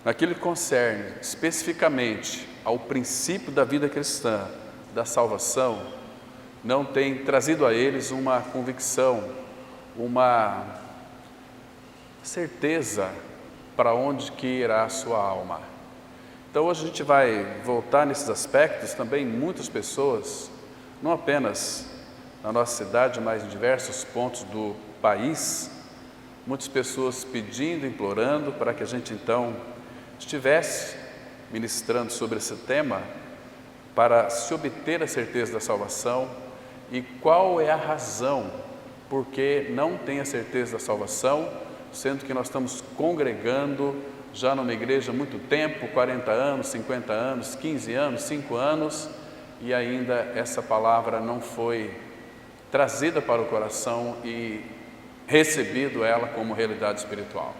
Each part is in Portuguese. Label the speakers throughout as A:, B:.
A: naquilo que concerne especificamente ao princípio da vida cristã, da salvação, não tem trazido a eles uma convicção, uma certeza para onde que irá a sua alma. Então hoje a gente vai voltar nesses aspectos. Também muitas pessoas, não apenas na nossa cidade, mas em diversos pontos do país, muitas pessoas pedindo, implorando para que a gente então estivesse ministrando sobre esse tema, para se obter a certeza da salvação. E qual é a razão por que não tem a certeza da salvação, sendo que nós estamos congregando já numa igreja há muito tempo, 40 anos, 50 anos, 15 anos, 5 anos, e ainda essa palavra não foi trazida para o coração e recebido ela como realidade espiritual.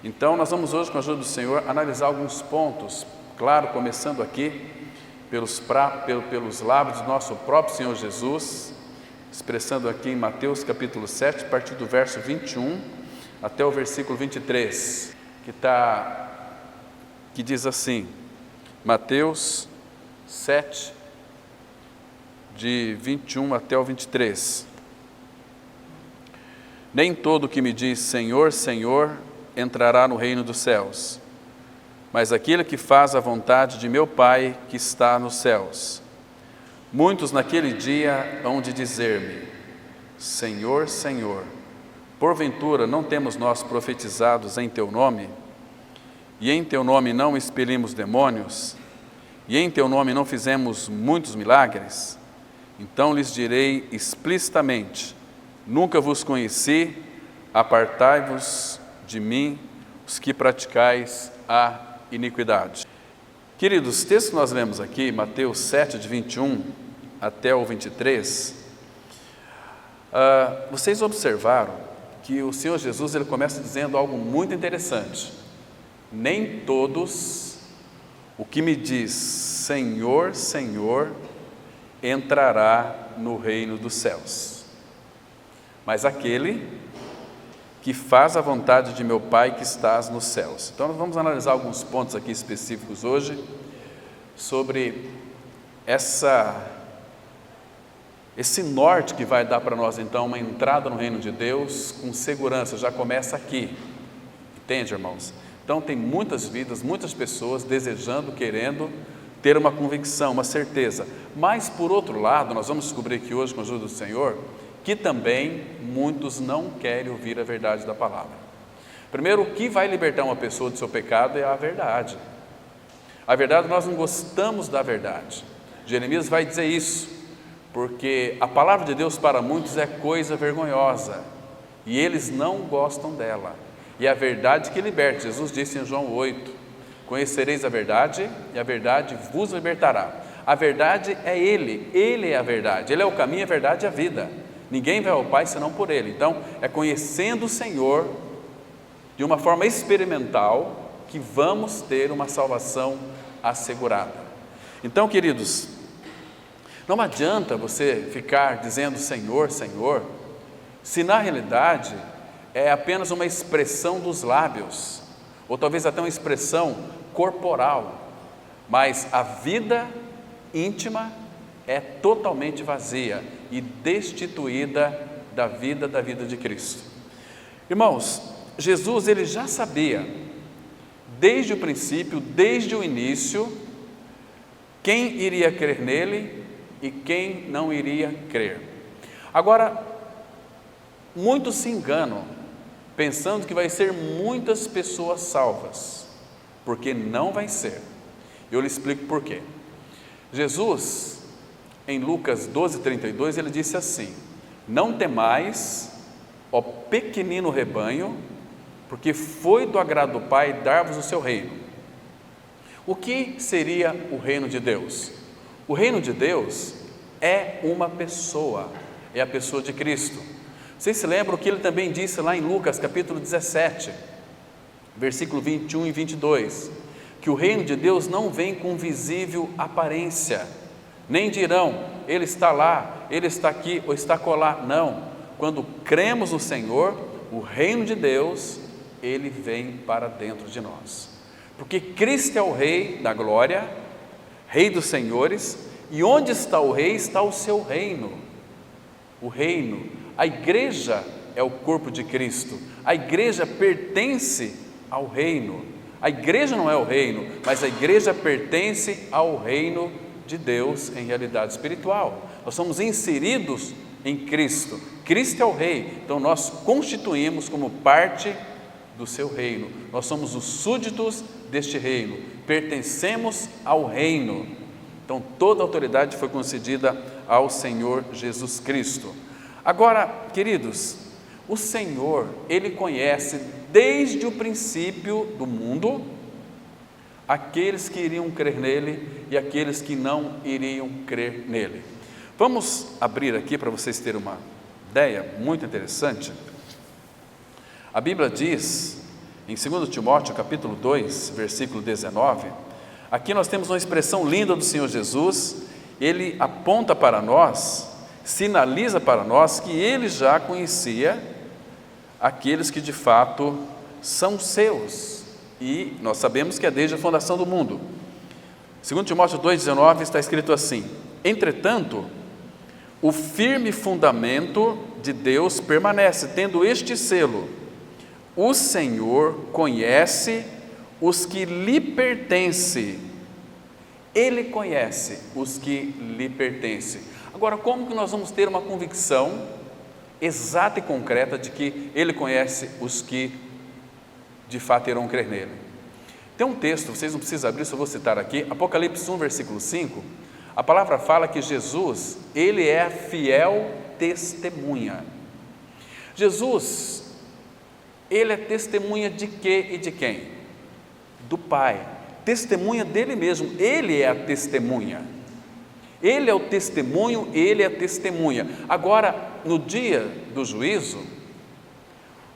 A: Então nós vamos hoje, com a ajuda do Senhor, analisar alguns pontos, claro, começando aqui pelos lábios do nosso próprio Senhor Jesus, expressando aqui em Mateus capítulo 7, a partir do verso 21 até o versículo 23, que diz assim, Mateus 7, de 21 até o 23. Nem todo que me diz Senhor, Senhor, entrará no reino dos céus, mas aquele que faz a vontade de meu Pai que está nos céus. Muitos naquele dia hão de dizer-me, Senhor, Senhor, porventura não temos nós profetizados em teu nome? E em teu nome não expelimos demônios? E em teu nome não fizemos muitos milagres? Então lhes direi explicitamente, nunca vos conheci, apartai-vos de mim, os que praticais a iniquidade. Queridos, o texto que nós lemos aqui, Mateus 7, de 21 até o 23, vocês observaram que o Senhor Jesus ele começa dizendo algo muito interessante. Nem todos o que me diz Senhor, Senhor, entrará no reino dos céus, mas aquele que faz a vontade de meu Pai que estás nos céus. Então nós vamos analisar alguns pontos aqui específicos hoje, sobre esse norte que vai dar para nós então uma entrada no reino de Deus com segurança. Já começa aqui, entende, irmãos? Então tem muitas vidas, muitas pessoas desejando, querendo ter uma convicção, uma certeza, mas por outro lado, nós vamos descobrir aqui hoje com a ajuda do Senhor, que também muitos não querem ouvir a verdade da palavra. Primeiro, o que vai libertar uma pessoa do seu pecado é a verdade. A verdade, nós não gostamos da verdade. Jeremias vai dizer isso, porque a palavra de Deus para muitos é coisa vergonhosa, e eles não gostam dela. E a verdade que liberta, Jesus disse em João 8, conhecereis a verdade, e a verdade vos libertará. A verdade é Ele é a verdade, Ele é o caminho, a verdade e a vida. Ninguém vai ao Pai senão por Ele. Então, é conhecendo o Senhor de uma forma experimental que vamos ter uma salvação assegurada. Então, queridos, não adianta você ficar dizendo Senhor, Senhor, se na realidade é apenas uma expressão dos lábios, ou talvez até uma expressão corporal, mas a vida íntima é totalmente vazia e destituída da vida de Cristo. Irmãos, Jesus ele já sabia, desde o princípio, desde o início, quem iria crer nele e quem não iria crer. Agora, muitos se enganam, pensando que vai ser muitas pessoas salvas, porque não vai ser. Eu lhe explico por quê. Jesus, em Lucas 12:32, ele disse assim: não temais, ó pequenino rebanho, porque foi do agrado do Pai dar-vos o seu reino. O que seria o reino de Deus? O reino de Deus é uma pessoa, é a pessoa de Cristo. Vocês se lembram que ele também disse lá em Lucas capítulo 17, versículo 21 e 22, que o reino de Deus não vem com visível aparência, nem dirão, ele está lá, ele está aqui ou está acolá. Não, quando cremos no Senhor, o reino de Deus, ele vem para dentro de nós. Porque Cristo é o Rei da glória, Rei dos senhores, e onde está o Rei, está o seu reino. O reino, a igreja é o corpo de Cristo, a igreja pertence ao reino. A igreja não é o reino, mas a igreja pertence ao reino de Deus em realidade espiritual. Nós somos inseridos em Cristo. Cristo é o Rei, então nós constituímos como parte do seu reino. Nós somos os súditos deste reino, pertencemos ao reino. Então toda a autoridade foi concedida ao Senhor Jesus Cristo. Agora, queridos, o Senhor, Ele conhece desde o princípio do mundo aqueles que iriam crer nele e aqueles que não iriam crer nele. Vamos abrir aqui para vocês terem uma ideia muito interessante. A Bíblia diz, em 2 Timóteo capítulo 2, versículo 19, aqui nós temos uma expressão linda do Senhor Jesus. Ele aponta para nós, sinaliza para nós que Ele já conhecia aqueles que de fato são seus, e nós sabemos que é desde a fundação do mundo. 2 Timóteo 2,19 está escrito assim: entretanto, o firme fundamento de Deus permanece, tendo este selo: o Senhor conhece os que lhe pertencem. Ele conhece os que lhe pertencem. Agora, como que nós vamos ter uma convicção exata e concreta de que Ele conhece os que de fato irão crer nele? Tem um texto, vocês não precisam abrir, só vou citar aqui, Apocalipse 1, versículo 5, a palavra fala que Jesus, Ele é a fiel testemunha. Jesus, Ele é testemunha de quê e de quem? Do Pai, testemunha dele mesmo. Ele é a testemunha, Ele é o testemunho, Ele é a testemunha. Agora, no dia do juízo,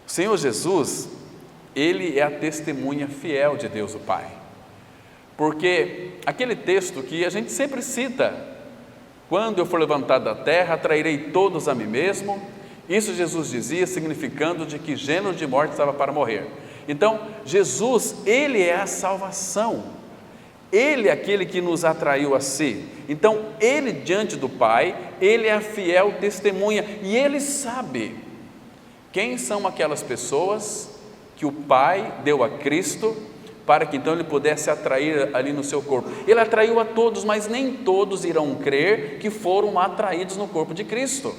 A: o Senhor Jesus, Ele é a testemunha fiel de Deus o Pai, porque aquele texto que a gente sempre cita: quando eu for levantado da terra, atrairei todos a mim mesmo. Isso Jesus dizia, significando de que gênero de morte estava para morrer. Então, Jesus, Ele é a salvação, Ele é aquele que nos atraiu a si. Então, Ele diante do Pai, Ele é a fiel testemunha, e Ele sabe quem são aquelas pessoas que o Pai deu a Cristo, para que então Ele pudesse atrair ali no seu corpo. Ele atraiu a todos, mas nem todos irão crer que foram atraídos no corpo de Cristo.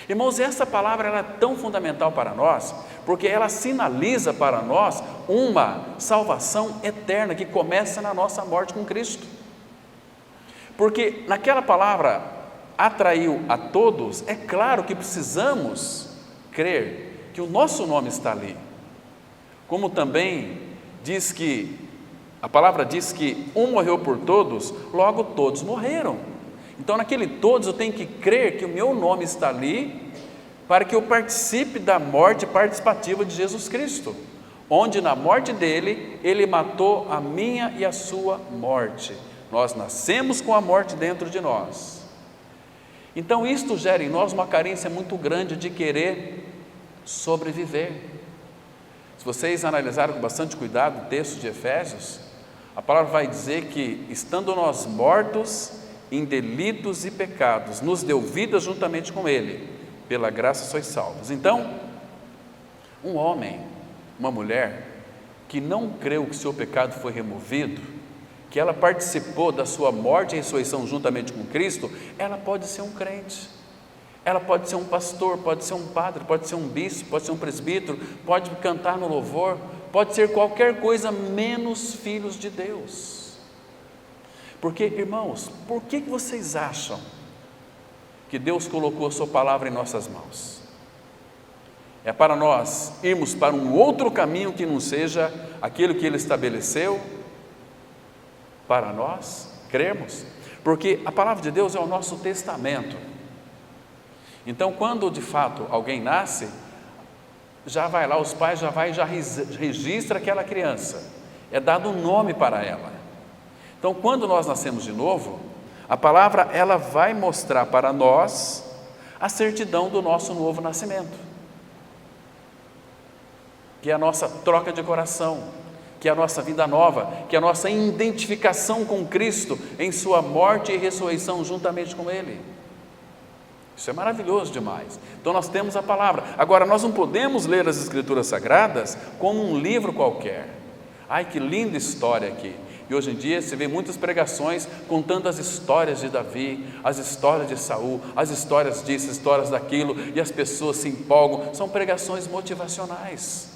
A: Irmãos, essa palavra ela é tão fundamental para nós, porque ela sinaliza para nós uma salvação eterna que começa na nossa morte com Cristo. Porque naquela palavra, atraiu a todos, é claro que precisamos crer que o nosso nome está ali. Como também diz que, a palavra diz que um morreu por todos, logo todos morreram. Então naquele todos eu tenho que crer que o meu nome está ali, para que eu participe da morte participativa de Jesus Cristo, onde na morte dele, Ele matou a minha e a sua morte. Nós nascemos com a morte dentro de nós. Então isto gera em nós uma carência muito grande de querer sobreviver. Se vocês analisarem com bastante cuidado o texto de Efésios, a palavra vai dizer que, estando nós mortos em delitos e pecados, nos deu vida juntamente com Ele, pela graça sois salvos. Então, um homem, uma mulher, que não creu que seu pecado foi removido, que ela participou da sua morte e ressurreição juntamente com Cristo, ela pode ser um crente, ela pode ser um pastor, pode ser um padre, pode ser um bispo, pode ser um presbítero, pode cantar no louvor, pode ser qualquer coisa menos filhos de Deus. Porque, irmãos, por que vocês acham que Deus colocou a sua palavra em nossas mãos? É para nós irmos para um outro caminho que não seja aquilo que Ele estabeleceu para nós crermos? Porque a palavra de Deus é o nosso testamento. Então, quando de fato alguém nasce, já vai lá, os pais já registra aquela criança, é dado um nome para ela. Então, quando nós nascemos de novo, a palavra ela vai mostrar para nós a certidão do nosso novo nascimento, que é a nossa troca de coração, que é a nossa vida nova, que é a nossa identificação com Cristo em sua morte e ressurreição juntamente com Ele. Isso é maravilhoso demais. Então nós temos a palavra. Agora, nós não podemos ler as Escrituras Sagradas como um livro qualquer. Ai, que linda história aqui. E hoje em dia se vê muitas pregações contando as histórias de Davi, as histórias de Saul, as histórias disso, as histórias daquilo, e as pessoas se empolgam. São pregações motivacionais.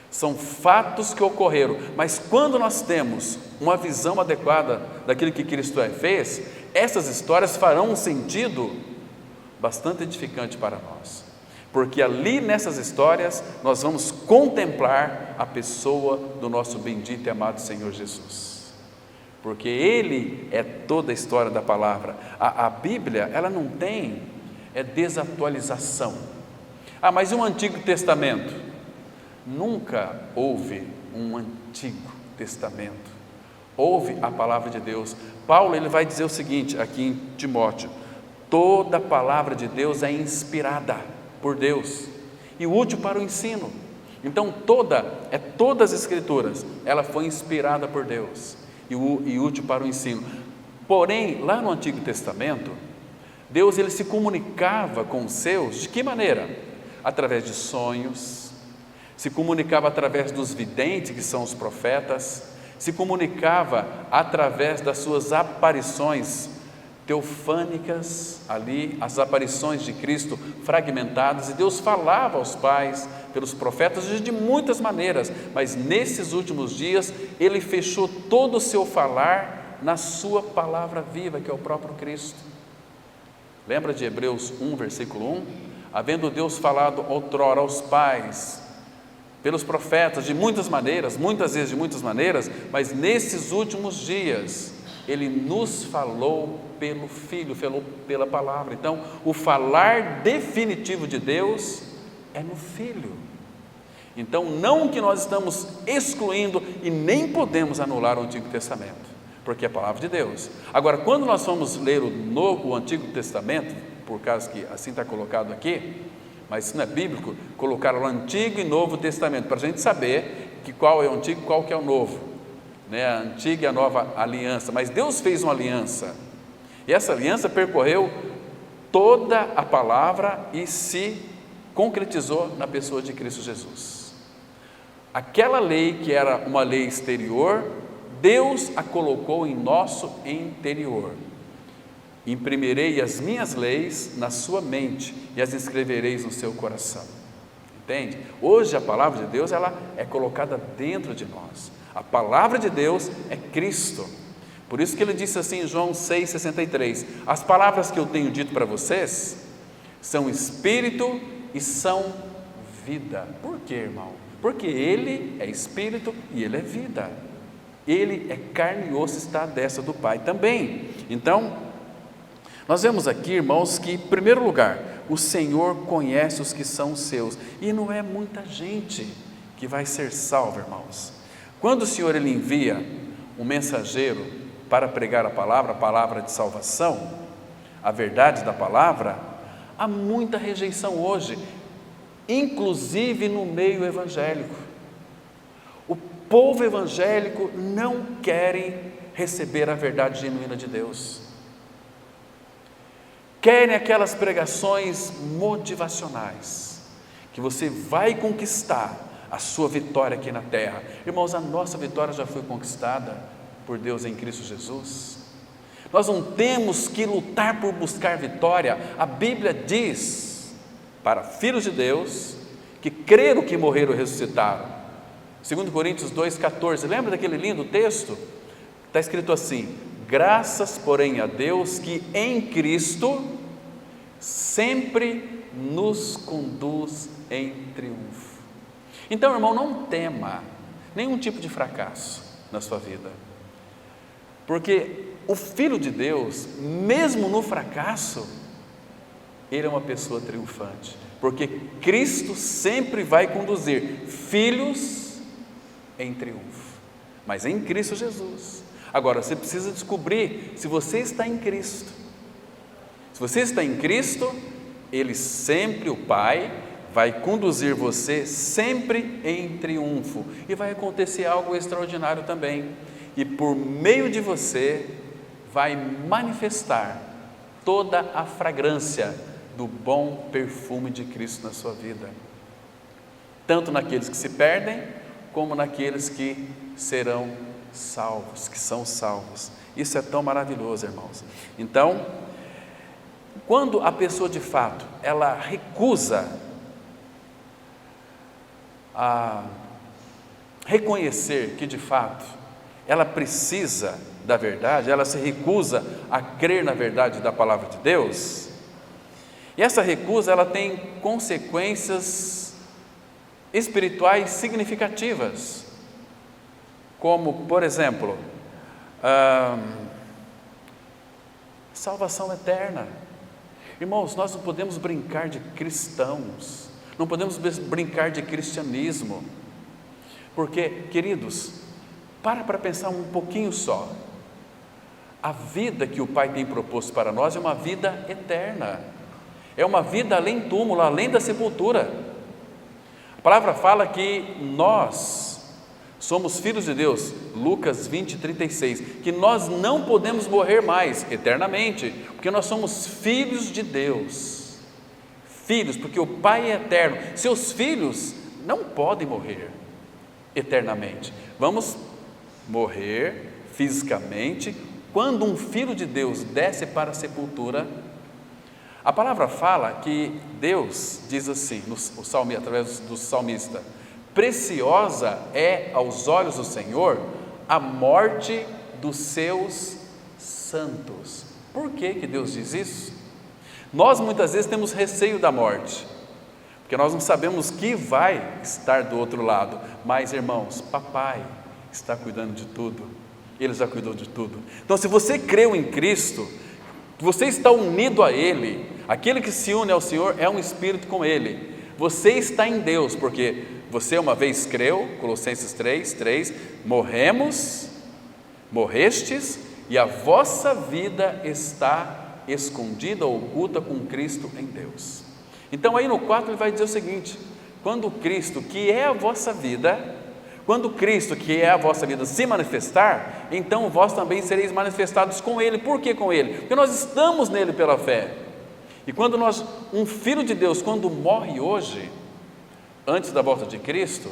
A: São fatos que ocorreram, mas quando nós temos uma visão adequada daquilo que Cristo fez, essas histórias farão um sentido bastante edificante para nós, porque ali nessas histórias nós vamos contemplar a pessoa do nosso bendito e amado Senhor Jesus, porque Ele é toda a história da palavra. A Bíblia, ela não tem desatualização. Mas e o Antigo Testamento? Nunca houve um Antigo Testamento, houve a palavra de Deus. Paulo, ele vai dizer o seguinte aqui em Timóteo: toda a palavra de Deus é inspirada por Deus e útil para o ensino. Então todas as Escrituras, ela foi inspirada por Deus e útil para o ensino. Porém, lá no Antigo Testamento, Deus, ele se comunicava com os seus, de que maneira? Através de sonhos, se comunicava através dos videntes, que são os profetas, se comunicava através das suas aparições teofânicas, ali, as aparições de Cristo fragmentadas, e Deus falava aos pais, pelos profetas, de muitas maneiras, mas nesses últimos dias, Ele fechou todo o seu falar na sua palavra viva, que é o próprio Cristo. Lembra de Hebreus 1, versículo 1? Havendo Deus falado outrora aos pais, pelos profetas, de muitas maneiras, muitas vezes de muitas maneiras, mas nesses últimos dias, Ele nos falou pelo Filho, pela palavra. Então, o falar definitivo de Deus é no Filho. Então, não que nós estamos excluindo e nem podemos anular o Antigo Testamento, porque é a palavra de Deus. Agora, quando nós vamos ler o Antigo Testamento, por causa que assim está colocado aqui, mas isso não é bíblico, colocar o Antigo e Novo Testamento, para a gente saber que qual é o Antigo e qual que é o Novo, né? A antiga e a nova aliança. Mas Deus fez uma aliança, e essa aliança percorreu toda a palavra e se concretizou na pessoa de Cristo Jesus. Aquela lei que era uma lei exterior, Deus a colocou em nosso interior. Imprimirei as minhas leis na sua mente e as escrevereis no seu coração. Entende? Hoje a palavra de Deus, ela é colocada dentro de nós. A palavra de Deus é Cristo. Por isso que ele disse assim em João 6,63: as palavras que eu tenho dito para vocês são espírito e são vida. Por quê, irmão? Porque Ele é espírito e Ele é vida. Ele é carne e osso, está à destra do Pai também. Então, nós vemos aqui, irmãos, que em primeiro lugar, o Senhor conhece os que são seus, e não é muita gente que vai ser salva, irmãos. Quando o Senhor, ele envia um mensageiro para pregar a palavra de salvação, a verdade da palavra, há muita rejeição hoje, inclusive no meio evangélico. O povo evangélico não querem receber a verdade genuína de Deus. Querem aquelas pregações motivacionais, que você vai conquistar a sua vitória aqui na terra. Irmãos, a nossa vitória já foi conquistada por Deus em Cristo Jesus. Nós não temos que lutar por buscar vitória. A Bíblia diz para filhos de Deus que creram que morreram e ressuscitaram. 2 Coríntios 2,14, lembra daquele lindo texto? Está escrito assim: graças, porém, a Deus que em Cristo sempre nos conduz em triunfo. Então, irmão, não tema nenhum tipo de fracasso na sua vida, porque o Filho de Deus, mesmo no fracasso, ele é uma pessoa triunfante, porque Cristo sempre vai conduzir filhos em triunfo, mas em Cristo Jesus. Agora, você precisa descobrir se você está em Cristo. Se você está em Cristo, Ele sempre, o Pai, vai conduzir você sempre em triunfo, e vai acontecer algo extraordinário também, e por meio de você vai manifestar toda a fragrância do bom perfume de Cristo na sua vida, tanto naqueles que se perdem, como naqueles que serão salvos, que são salvos. Isso é tão maravilhoso, irmãos. Então, quando a pessoa de fato, ela recusa a reconhecer que de fato ela precisa da verdade, ela se recusa a crer na verdade da palavra de Deus, e essa recusa ela tem consequências espirituais significativas, como, por exemplo, salvação eterna. Irmãos, nós não podemos brincar de cristãos, não podemos brincar de cristianismo, porque, queridos, para pensar um pouquinho só. A vida que o Pai tem proposto para nós é uma vida eterna, é uma vida além do túmulo, além da sepultura. A palavra fala que nós somos filhos de Deus, Lucas 20:36, que nós não podemos morrer mais eternamente, porque nós somos filhos de Deus, filhos, porque o Pai é eterno. Seus filhos não podem morrer eternamente. Vamos morrer fisicamente quando um filho de Deus desce para a sepultura. A palavra fala que Deus diz assim, através do salmista: preciosa é aos olhos do Senhor a morte dos seus santos. Por que Deus diz isso? Nós muitas vezes temos receio da morte, porque nós não sabemos que vai estar do outro lado, mas, irmãos, papai está cuidando de tudo, Ele já cuidou de tudo. Então, se você creu em Cristo, você está unido a Ele, aquele que se une ao Senhor é um espírito com Ele, você está em Deus, porque você uma vez creu, Colossenses 3:3, morrestes, e a vossa vida está escondida, oculta com Cristo em Deus. Então aí no 4 ele vai dizer o seguinte: quando Cristo, que é a vossa vida, quando Cristo, que é a vossa vida, se manifestar, então vós também sereis manifestados com Ele. Por que com Ele? Porque nós estamos nele pela fé. E quando um filho de Deus, quando morre hoje, antes da volta de Cristo,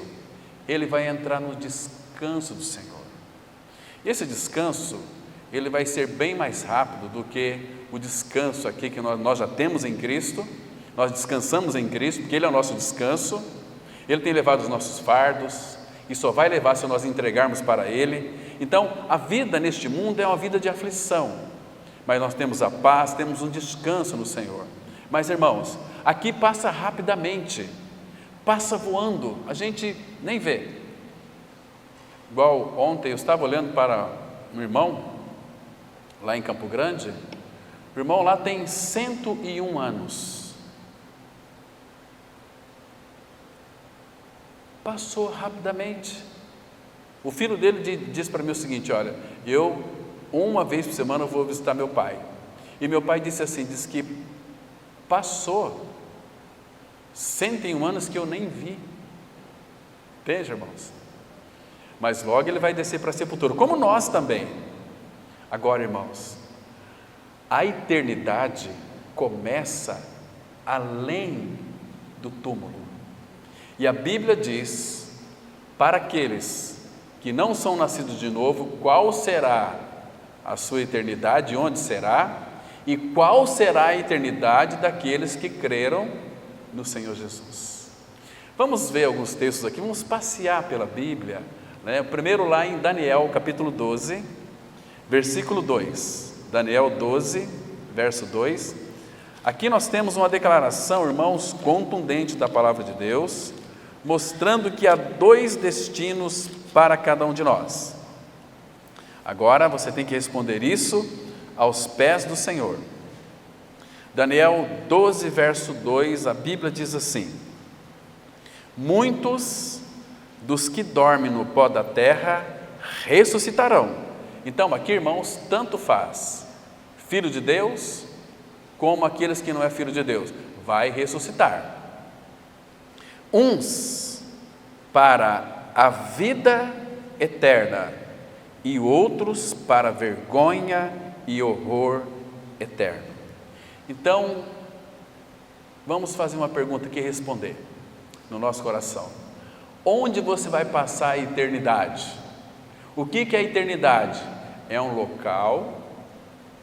A: ele vai entrar no descanso do Senhor. E esse descanso, ele vai ser bem mais rápido do que o descanso aqui que nós já temos em Cristo. Nós descansamos em Cristo, porque Ele é o nosso descanso. Ele tem levado os nossos fardos, e só vai levar se nós entregarmos para Ele. Então, a vida neste mundo é uma vida de aflição, mas nós temos a paz, temos um descanso no Senhor. Mas, irmãos, aqui passa rapidamente, passa voando, a gente nem vê. Igual ontem eu estava olhando para um irmão, lá em Campo Grande. O irmão lá tem 101 anos. Passou rapidamente. O filho dele diz para mim o seguinte: olha, eu uma vez por semana eu vou visitar meu pai. E meu pai disse assim, disse que passou 101 anos que eu nem vi. Veja, irmãos. Mas logo ele vai descer para a sepultura, como nós também. Agora, irmãos, a eternidade começa além do túmulo. E a Bíblia diz, para aqueles que não são nascidos de novo, qual será a sua eternidade, onde será, e qual será a eternidade daqueles que creram no Senhor Jesus. Vamos ver alguns textos aqui, vamos passear pela Bíblia, né? Primeiro lá em Daniel capítulo 12, versículo 2, Daniel 12, verso 2, aqui nós temos uma declaração, irmãos, contundente da palavra de Deus, mostrando que há dois destinos para cada um de nós. Agora você tem que responder isso aos pés do Senhor. Daniel 12, verso 2, a Bíblia diz assim: muitos dos que dormem no pó da terra ressuscitarão. Então aqui, irmãos, tanto faz filho de Deus como aqueles que não é filho de Deus, vai ressuscitar. uns para a vida eterna e outros para vergonha e horror eterno. Então, vamos fazer uma pergunta aqui e responder no nosso coração. Onde você vai passar a eternidade? O que é a eternidade? É um local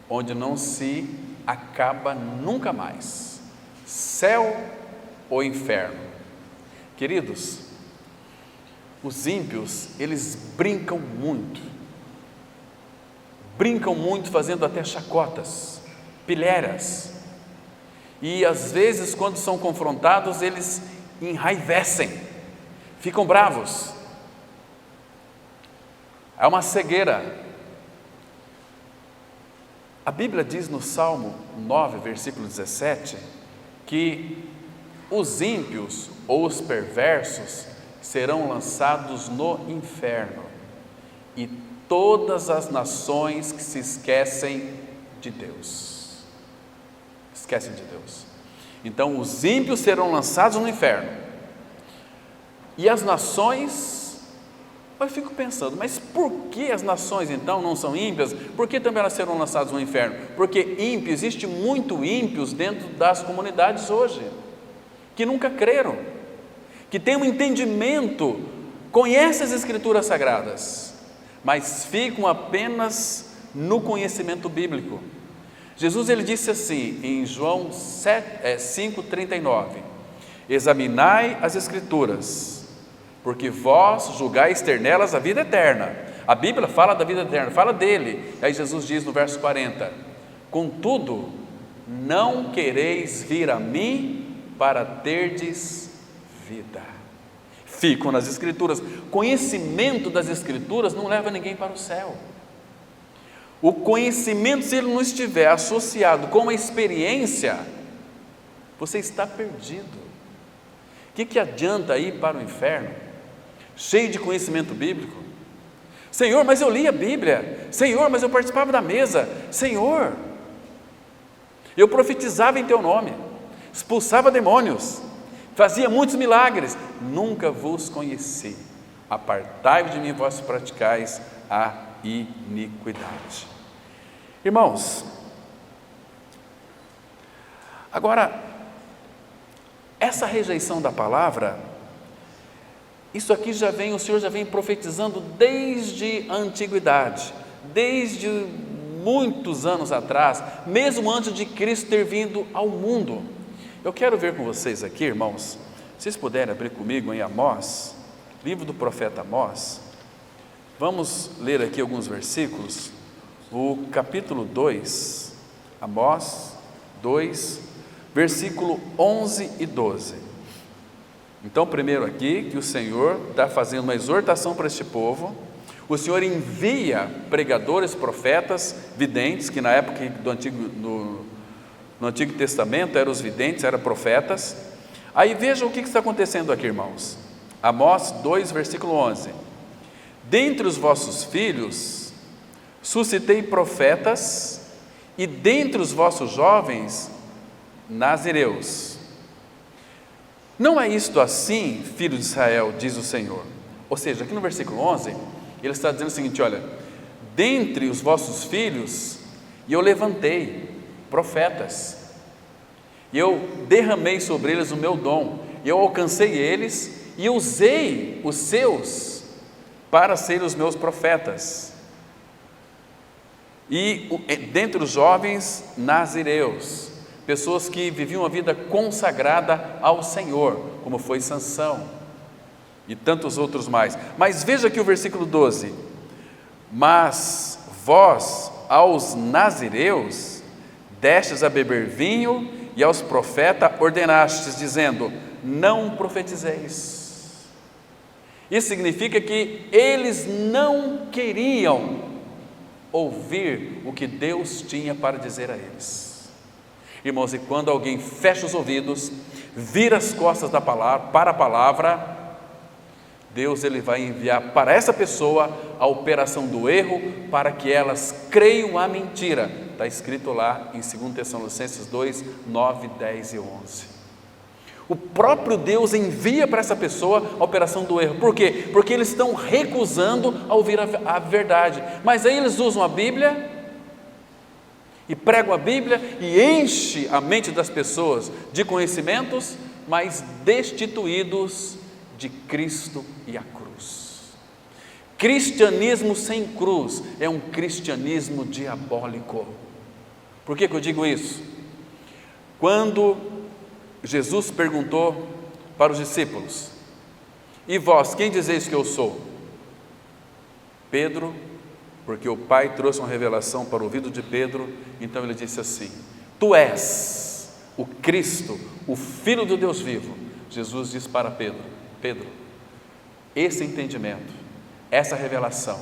A: onde não se acaba nunca mais. Céu ou inferno? Queridos, os ímpios, eles brincam muito fazendo até chacotas, pilhérias, e às vezes quando são confrontados eles enraivecem, ficam bravos, há uma cegueira. A Bíblia diz no Salmo 9, versículo 17, que os ímpios ou os perversos serão lançados no inferno, e todas as nações que se esquecem de Deus. Esquecem de Deus. Então, os ímpios serão lançados no inferno. E as nações, eu fico pensando, mas por que as nações então não são ímpias? Por que também elas serão lançadas no inferno? Porque ímpio, existe muito ímpios dentro das comunidades hoje, que nunca creram, que têm um entendimento, conhecem as Escrituras Sagradas, mas ficam apenas no conhecimento bíblico. Jesus, ele disse assim em João 5,39: examinai as Escrituras, porque vós julgais ter nelas a vida eterna. A Bíblia fala da vida eterna, fala dele. Aí Jesus diz no verso 40: contudo, não quereis vir a mim para terdes vida. Ficam nas Escrituras. Conhecimento das Escrituras não leva ninguém para o céu. O conhecimento, se ele não estiver associado com uma experiência, você está perdido. O que adianta ir para o inferno cheio de conhecimento bíblico? Senhor, mas eu li a Bíblia. Senhor, mas eu participava da mesa. Senhor, eu profetizava em teu nome, expulsava demônios, fazia muitos milagres. Nunca vos conheci. Apartai-vos de mim, vós praticais a iniquidade. Irmãos, agora, essa rejeição da palavra, isso aqui o Senhor já vem profetizando desde a antiguidade, desde muitos anos atrás, mesmo antes de Cristo ter vindo ao mundo. Eu quero ver com vocês aqui, irmãos, se vocês puderem abrir comigo em Amós, livro do profeta Amós. Vamos ler aqui alguns versículos, o capítulo 2, Amós 2, versículo 11 e 12. Então, primeiro aqui, que o Senhor está fazendo uma exortação para este povo. O Senhor envia pregadores, profetas, videntes, que na época no Antigo Testamento eram os videntes, eram profetas. Aí vejam o que está acontecendo aqui, irmãos. Amós 2, versículo 11. Dentre os vossos filhos suscitei profetas, e dentre os vossos jovens nazireus. Não é isto assim, filho de Israel, diz o Senhor. Ou seja, aqui no versículo 11, ele está dizendo o seguinte: olha, dentre os vossos filhos, eu levantei profetas, e eu derramei sobre eles o meu dom, eu alcancei eles, e usei os seus para serem os meus profetas. E dentre os jovens nazireus, pessoas que viviam uma vida consagrada ao Senhor, como foi Sansão e tantos outros mais. Mas veja aqui o versículo 12: mas vós aos nazireus destes a beber vinho, e aos profetas ordenastes, dizendo: não profetizeis. Isso significa que eles não queriam ouvir o que Deus tinha para dizer a eles. Irmãos, e quando alguém fecha os ouvidos, vira as costas para a palavra, Deus, ele vai enviar para essa pessoa a operação do erro, para que elas creiam a mentira. Está escrito lá em 2 Tessalonicenses 2, 9, 10 e 11. O próprio Deus envia para essa pessoa a operação do erro. Por quê? Porque eles estão recusando a ouvir a verdade. Mas aí eles usam a Bíblia e pregam a Bíblia e enche a mente das pessoas de conhecimentos, mas destituídos de Cristo e a cruz. Cristianismo sem cruz é um cristianismo diabólico. Por que eu digo isso? Quando Jesus perguntou para os discípulos: e vós, quem dizeis que eu sou? Pedro, porque o Pai trouxe uma revelação para o ouvido de Pedro, então ele disse assim: tu és o Cristo, o Filho do Deus vivo. Jesus disse para Pedro: Pedro, esse entendimento, essa revelação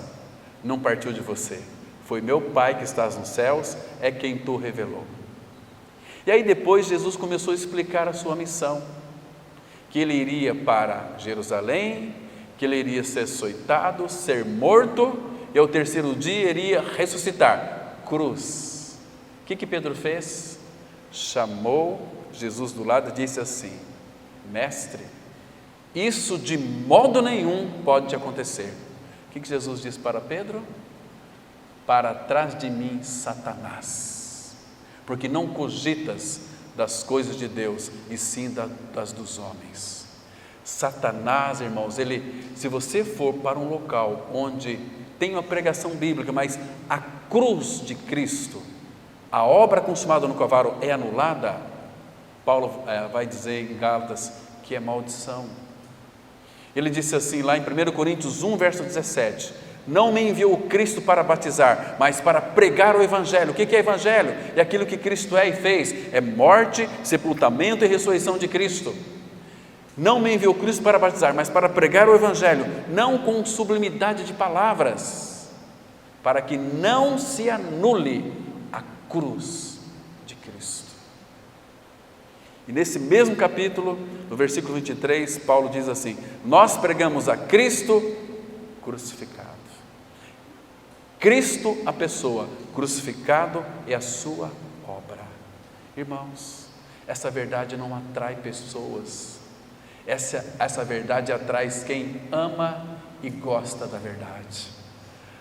A: não partiu de você, foi meu Pai que estás nos céus, é quem tu revelou. E aí depois Jesus começou a explicar a sua missão, que ele iria para Jerusalém, que ele iria ser açoitado, ser morto, e ao terceiro dia iria ressuscitar. Cruz. O que Pedro fez? Chamou Jesus do lado e disse assim: mestre, isso de modo nenhum pode te acontecer. O que Jesus disse para Pedro? Para trás de mim, Satanás, porque não cogitas das coisas de Deus, e sim das dos homens. Satanás, irmãos, se você for para um local onde tem uma pregação bíblica, mas a cruz de Cristo, a obra consumada no Calvário é anulada, Paulo vai dizer em Gálatas que é maldição. Ele disse assim lá em 1 Coríntios 1, verso 17: não me enviou o Cristo para batizar, mas para pregar o Evangelho. O que é Evangelho? É aquilo que Cristo é e fez, é morte, sepultamento e ressurreição de Cristo. Não me enviou o Cristo para batizar, mas para pregar o Evangelho, não com sublimidade de palavras, para que não se anule a cruz de Cristo. E nesse mesmo capítulo, no versículo 23, Paulo diz assim: nós pregamos a Cristo crucificado. Cristo, a pessoa, crucificado é a sua obra. Irmãos, essa verdade não atrai pessoas, essa verdade atrai quem ama e gosta da verdade.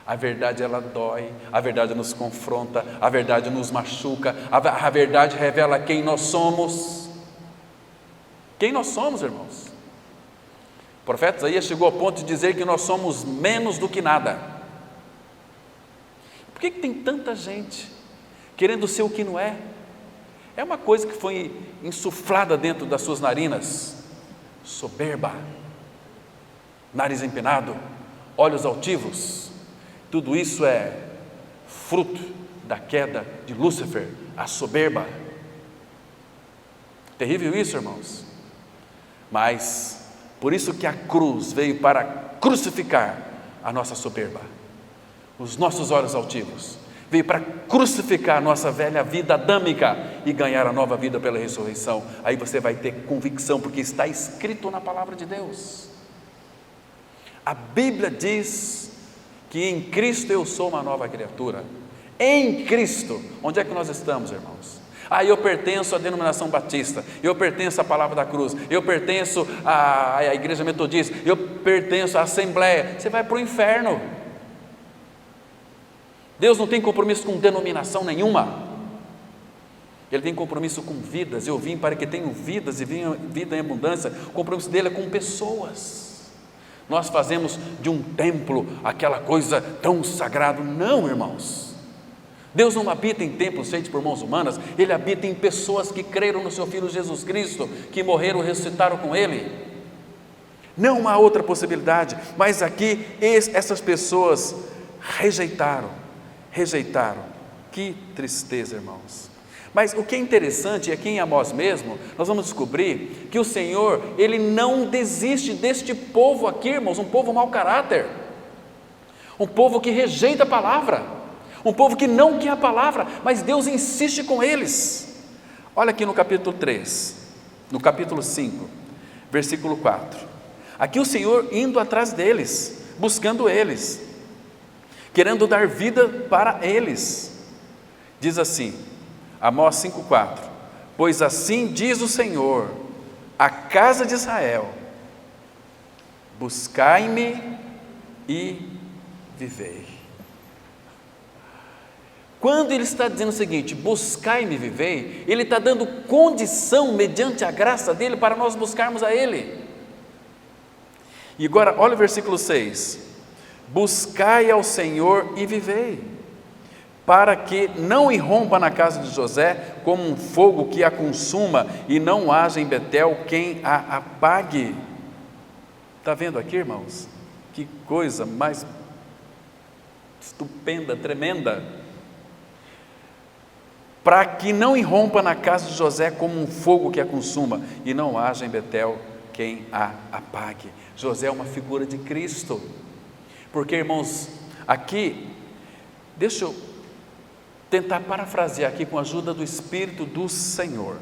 A: A verdade, ela dói, a verdade nos confronta, a verdade nos machuca, a verdade revela quem nós somos. Quem nós somos, irmãos? O profeta Isaías chegou ao ponto de dizer que nós somos menos do que nada. Por que tem tanta gente querendo ser o que não é? É uma coisa que foi insuflada dentro das suas narinas: soberba, nariz empinado, olhos altivos. Tudo isso é fruto da queda de Lúcifer, a soberba. Terrível isso, irmãos. Mas por isso que a cruz veio para crucificar a nossa soberba, os nossos olhos altivos, veio para crucificar a nossa velha vida adâmica e ganhar a nova vida pela ressurreição. Aí você vai ter convicção, porque está escrito na palavra de Deus. A Bíblia diz que em Cristo eu sou uma nova criatura. Em Cristo. Onde é que nós estamos, irmãos? Eu pertenço à denominação batista, eu pertenço à palavra da cruz, eu pertenço à igreja metodista, eu pertenço à assembleia. Você vai para o inferno. Deus não tem compromisso com denominação nenhuma. Ele tem compromisso com vidas. Eu vim para que tenham vidas e vida em abundância. O compromisso dele é com pessoas. Nós fazemos de um templo aquela coisa tão sagrada. Não, irmãos. Deus não habita em templos feitos por mãos humanas. Ele habita em pessoas que creram no seu Filho Jesus Cristo, que morreram e ressuscitaram com Ele. Não há outra possibilidade. Mas aqui essas pessoas rejeitaram. Que tristeza, irmãos. Mas o que é interessante é que em Amós mesmo, nós vamos descobrir que o Senhor, Ele não desiste deste povo aqui, irmãos, um povo mau caráter, um povo que rejeita a palavra, um povo que não quer a palavra, mas Deus insiste com eles. Olha aqui no capítulo 3, no capítulo 5, versículo 4, aqui o Senhor indo atrás deles, buscando eles, querendo dar vida para eles. Diz assim, Amós 5,4: pois assim diz o Senhor, a casa de Israel, buscai-me e vivei. Quando ele está dizendo o seguinte, buscai-me e vivei, ele está dando condição, mediante a graça dele, para nós buscarmos a ele. E agora, olha o versículo 6, buscai ao Senhor e vivei, para que não irrompa na casa de José como um fogo que a consuma, e não haja em Betel quem a apague. Está vendo aqui, irmãos? Que coisa mais estupenda, tremenda. Para que não irrompa na casa de José como um fogo que a consuma, e não haja em Betel quem a apague. José é uma figura de Cristo, porque, irmãos, aqui, deixa eu tentar parafrasear aqui com a ajuda do Espírito do Senhor.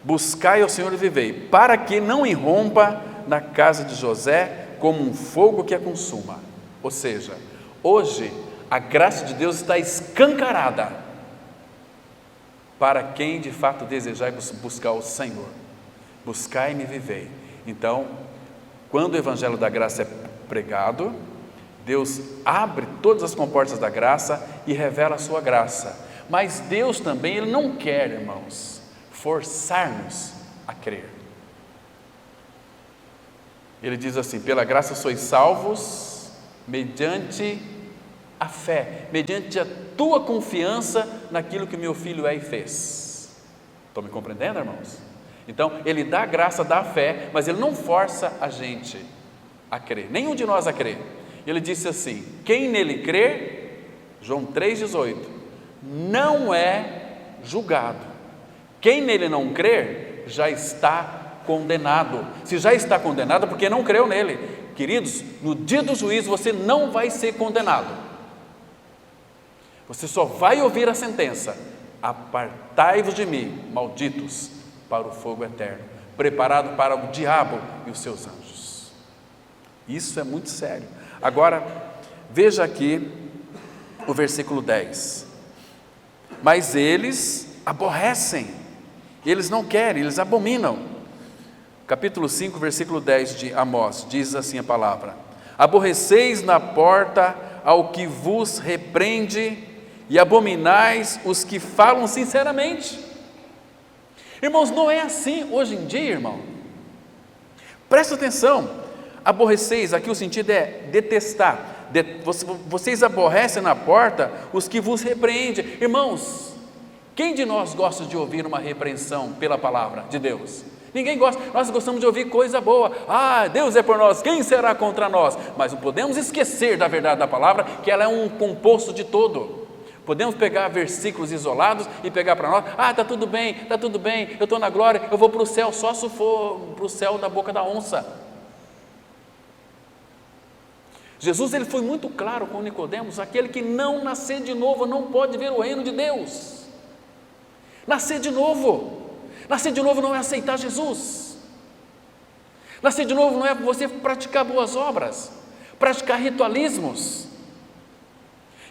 A: Buscai ao Senhor e vivei, para que não irrompa na casa de José como um fogo que a consuma. Ou seja, hoje a graça de Deus está escancarada para quem de fato desejar buscar o Senhor. Buscai-me e vivei. Então, quando o Evangelho da Graça é pregado, Deus abre todas as comportas da graça e revela a sua graça. Mas Deus também, Ele não quer, irmãos, forçar-nos a crer. Ele diz assim, pela graça sois salvos, mediante a fé, mediante a tua confiança naquilo que meu filho é e fez. Estão me compreendendo, irmãos? Então, Ele dá a graça, dá a fé, mas Ele não força a gente a crer, nenhum de nós a crer. Ele disse assim, quem nele crer, João 3,18, não é julgado. Quem nele não crer, já está condenado. Se já está condenado, porque não creu nele. Queridos, no dia do juízo você não vai ser condenado. Você só vai ouvir a sentença, apartai-vos de mim, malditos, para o fogo eterno, preparado para o diabo e os seus anjos. Isso é muito sério. Agora, veja aqui o versículo 10. Mas eles aborrecem, eles não querem, eles abominam. Capítulo 5, versículo 10 de Amós, diz assim a palavra: aborreceis na porta ao que vos repreende, e abominais os que falam sinceramente. Irmãos, não é assim hoje em dia, irmão. Presta atenção, aborreceis, aqui o sentido é detestar. Vocês aborrecem na porta os que vos repreendem. Irmãos, quem de nós gosta de ouvir uma repreensão pela palavra de Deus? Ninguém gosta, nós gostamos de ouvir coisa boa. Ah, Deus é por nós, quem será contra nós? Mas não podemos esquecer da verdade da palavra, que ela é um composto de todo. Podemos pegar versículos isolados e pegar para nós, está tudo bem, eu estou na glória, eu vou para o céu, só se for para o céu da boca da onça. Jesus, ele foi muito claro com Nicodemos, aquele que não nascer de novo não pode ver o reino de Deus. Nascer de novo não é aceitar Jesus. Nascer de novo não é você praticar boas obras, praticar ritualismos.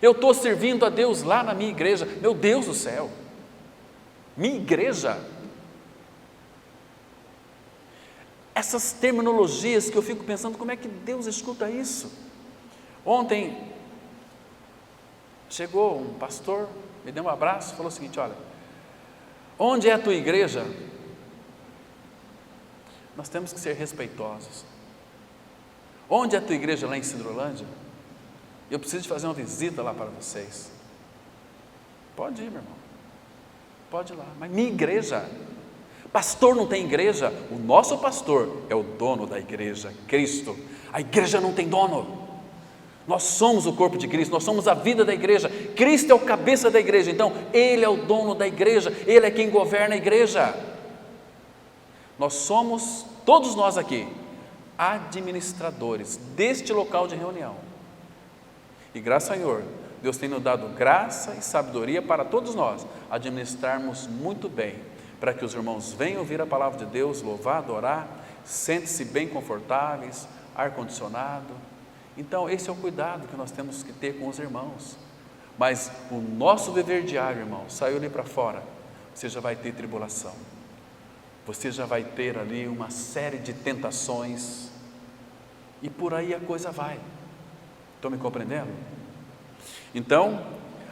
A: Eu estou servindo a Deus lá na minha igreja, meu Deus do céu, minha igreja. Essas terminologias que eu fico pensando, como é que Deus escuta isso? Ontem, chegou um pastor, me deu um abraço, falou o seguinte, olha, onde é a tua igreja? Nós temos que ser respeitosos. Onde é a tua igreja lá em Sidrolândia? Eu preciso de fazer uma visita lá para vocês. Pode ir, meu irmão, pode ir lá, mas minha igreja, pastor não tem igreja, o nosso pastor é o dono da igreja, Cristo. A igreja não tem dono, nós somos o corpo de Cristo, nós somos a vida da igreja, Cristo é o cabeça da igreja, então Ele é o dono da igreja, Ele é quem governa a igreja. Nós somos, todos nós aqui, administradores deste local de reunião. E graças ao Senhor, Deus tem nos dado graça e sabedoria para todos nós administrarmos muito bem, para que os irmãos venham ouvir a palavra de Deus, louvar, adorar, sentem-se bem confortáveis, ar-condicionado. Então esse é o cuidado que nós temos que ter com os irmãos. Mas o nosso dever diário, irmão, saiu ali para fora, você já vai ter tribulação. você já vai ter ali uma série de tentações, e por aí a coisa vai. Estão me compreendendo? Então,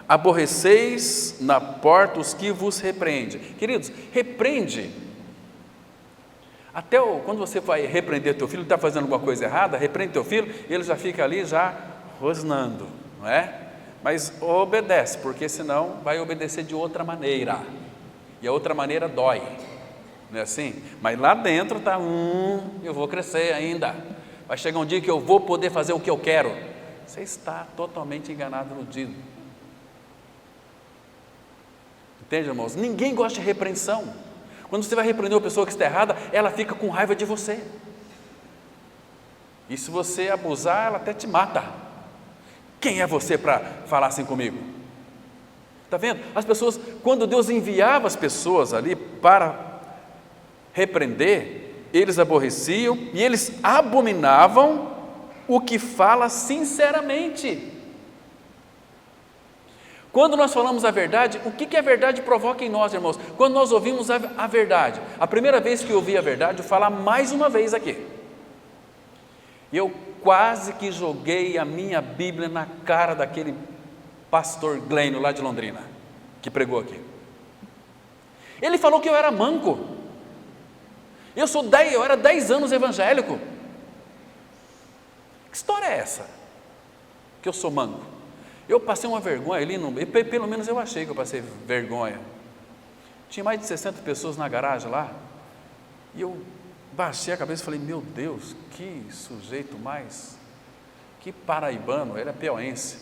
A: aborreceis na porta os que vos repreendem. Queridos, repreende. Até quando você vai repreender teu filho, ele está fazendo alguma coisa errada, repreende teu filho, ele já fica ali já rosnando, não é? Mas obedece, porque senão vai obedecer de outra maneira, e a outra maneira dói, não é assim? Mas lá dentro está, eu vou crescer ainda, vai chegar um dia que eu vou poder fazer o que eu quero. Você está totalmente enganado, iludido. Entende, irmãos? Ninguém gosta de repreensão. Quando você vai repreender uma pessoa que está errada, ela fica com raiva de você, e se você abusar, ela até te mata. Quem é você para falar assim comigo? Está vendo? As pessoas, quando Deus enviava as pessoas ali para repreender, eles aborreciam e eles abominavam o que fala sinceramente. Quando nós falamos a verdade, o que a verdade provoca em nós, irmãos? Quando nós ouvimos a verdade, a primeira vez que eu ouvi a verdade, eu vou falar mais uma vez aqui, eu quase que joguei a minha Bíblia na cara daquele pastor Glênio lá de Londrina, que pregou aqui. Ele falou que eu era manco. Eu era 10 anos evangélico. Que história é essa? Que eu sou manco? Eu passei uma vergonha ali, pelo menos eu achei que eu passei vergonha. Tinha mais de 60 pessoas na garagem lá, e eu baixei a cabeça e falei, meu Deus, que sujeito mais, que paraibano, ele é piauense,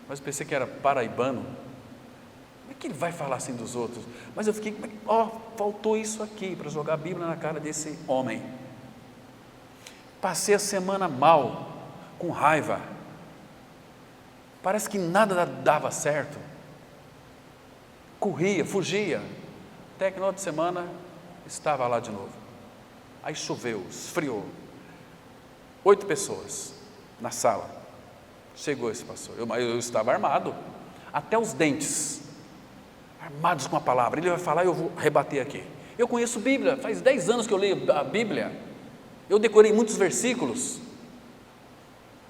A: mas eu pensei que era paraibano. Como é que ele vai falar assim dos outros? Mas eu fiquei, faltou isso aqui, para jogar a Bíblia na cara desse homem. Passei a semana mal, com raiva, parece que nada dava certo, corria, fugia, até que no outro semana, estava lá de novo. Aí choveu, esfriou, 8 pessoas na sala, chegou esse pastor, eu estava armado, até os dentes, armados com a palavra, ele vai falar e eu vou rebater aqui. Eu conheço Bíblia, faz 10 anos que eu leio a Bíblia, eu decorei muitos versículos,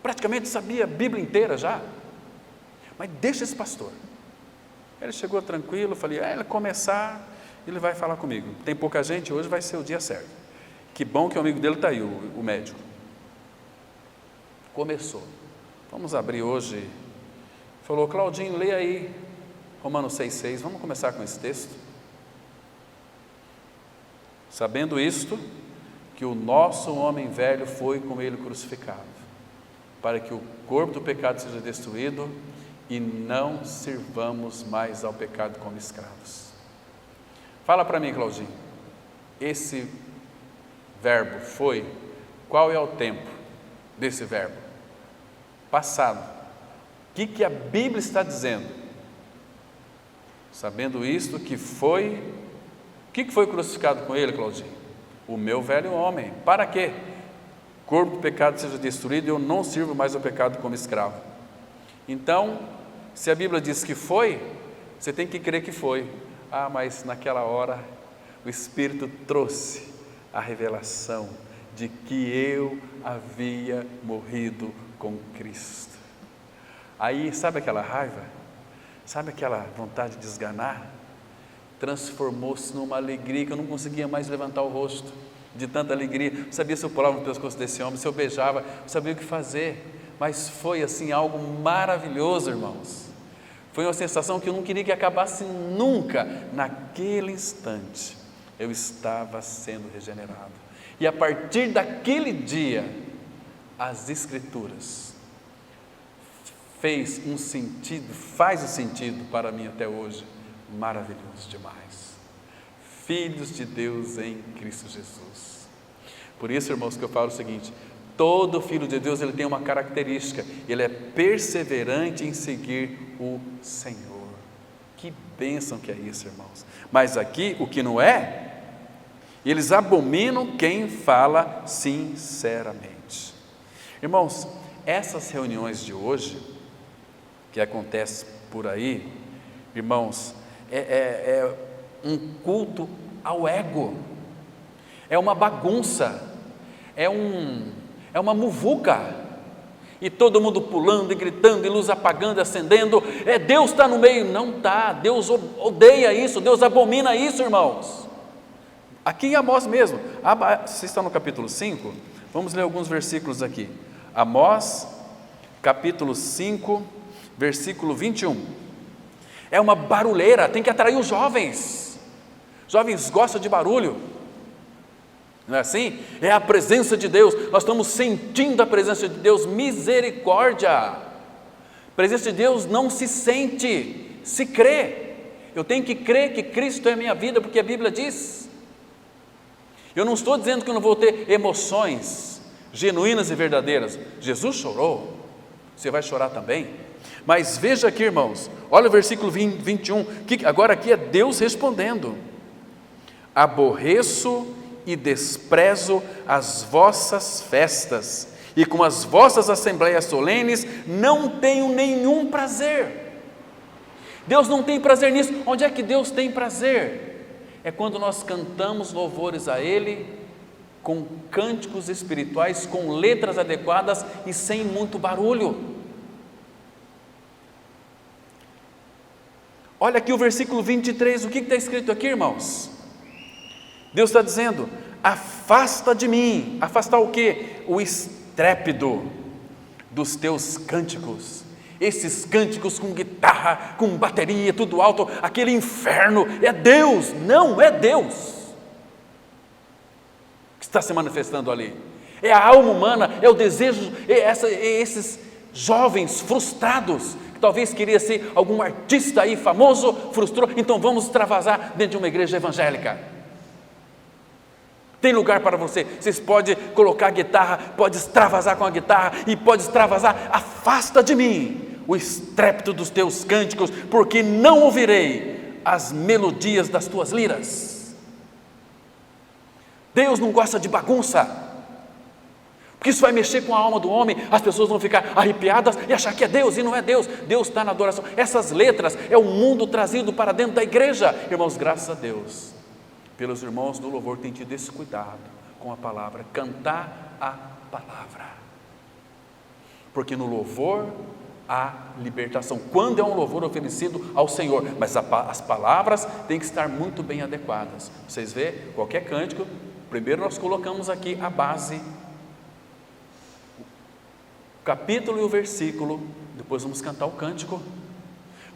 A: praticamente sabia a Bíblia inteira já, mas deixa esse pastor. Ele chegou tranquilo, falei, ele começar, ele vai falar comigo, tem pouca gente, hoje vai ser o dia certo. Que bom que o amigo dele está aí, o médico. Começou. Vamos abrir hoje. Falou, Claudinho, lê aí Romanos 6,6. Vamos começar com esse texto. Sabendo isto, que o nosso homem velho foi com ele crucificado, para que o corpo do pecado seja destruído e não sirvamos mais ao pecado como escravos. Fala para mim, Claudinho, esse verbo foi, qual é o tempo desse verbo? Passado. O que a Bíblia está dizendo? Sabendo isto, que foi, o que foi crucificado com ele, Claudinho? O meu velho homem. Para quê? O corpo do pecado seja destruído e eu não sirvo mais ao pecado como escravo. Então, se a Bíblia diz que foi, você tem que crer que foi. Mas naquela hora, o Espírito trouxe a revelação de que eu havia morrido com Cristo. Aí, sabe aquela raiva? Sabe aquela vontade de esganar? Transformou-se numa alegria que eu não conseguia mais levantar o rosto, de tanta alegria. Eu sabia se eu pulava no pescoço desse homem, se eu beijava, eu sabia o que fazer, mas foi assim algo maravilhoso, irmãos. Foi uma sensação que eu não queria que acabasse nunca. Naquele instante, eu estava sendo regenerado. E a partir daquele dia, as Escrituras faz um sentido para mim até hoje, maravilhoso demais. Filhos de Deus em Cristo Jesus. Por isso, irmãos, que eu falo o seguinte, todo filho de Deus, ele tem uma característica, ele é perseverante em seguir o Senhor. Que bênção que é isso, irmãos. Mas aqui, o que não é, eles abominam quem fala sinceramente. Irmãos, essas reuniões de hoje, que acontecem por aí, irmãos, é um culto ao ego. é uma bagunça, é uma muvuca, e todo mundo pulando e gritando, e luz apagando e acendendo, Deus está no meio. Não está, Deus odeia isso, Deus abomina isso, irmãos. Aqui em Amós mesmo, vocês estão no capítulo 5, vamos ler alguns versículos aqui. Amós, capítulo 5, versículo 21, é uma barulheira, tem que atrair os jovens gostam de barulho, não é assim? É a presença de Deus, nós estamos sentindo a presença de Deus, misericórdia. A presença de Deus não se sente, se crê. Eu tenho que crer que Cristo é a minha vida, porque a Bíblia diz. Eu não estou dizendo que eu não vou ter emoções genuínas e verdadeiras. Jesus chorou, você vai chorar também. Mas veja aqui, irmãos, olha o versículo 21, que agora aqui é Deus respondendo: aborreço e desprezo as vossas festas, e com as vossas assembleias solenes não tenho nenhum prazer. Deus não tem prazer nisso. Onde é que Deus tem prazer? É quando nós cantamos louvores a Ele, com cânticos espirituais, com letras adequadas e sem muito barulho. Olha aqui o versículo 23, o que está escrito aqui, irmãos? Deus está dizendo: afasta de mim. Afastar o quê? O estrépito dos teus cânticos. Esses cânticos com guitarra, com bateria, tudo alto, aquele inferno. É Deus, não é Deus que está se manifestando ali. É a alma humana, é o desejo, esses jovens frustrados, que talvez queria ser algum artista aí famoso, frustrou, então vamos extravasar dentro de uma igreja evangélica. Tem lugar para você, vocês podem colocar a guitarra, pode extravasar com a guitarra, e pode extravasar. Afasta de mim o estrépito dos teus cânticos, porque não ouvirei as melodias das tuas liras. Deus não gosta de bagunça, porque isso vai mexer com a alma do homem, as pessoas vão ficar arrepiadas e achar que é Deus, e não é Deus. Deus está na adoração. Essas letras é o mundo trazido para dentro da igreja. Irmãos, graças a Deus pelos irmãos do louvor que têm tido esse cuidado com a palavra, cantar a palavra, porque no louvor há libertação, quando é um louvor oferecido ao Senhor, mas as palavras têm que estar muito bem adequadas. Vocês vê, qualquer cântico, primeiro nós colocamos aqui a base, o capítulo e o versículo, depois vamos cantar o cântico,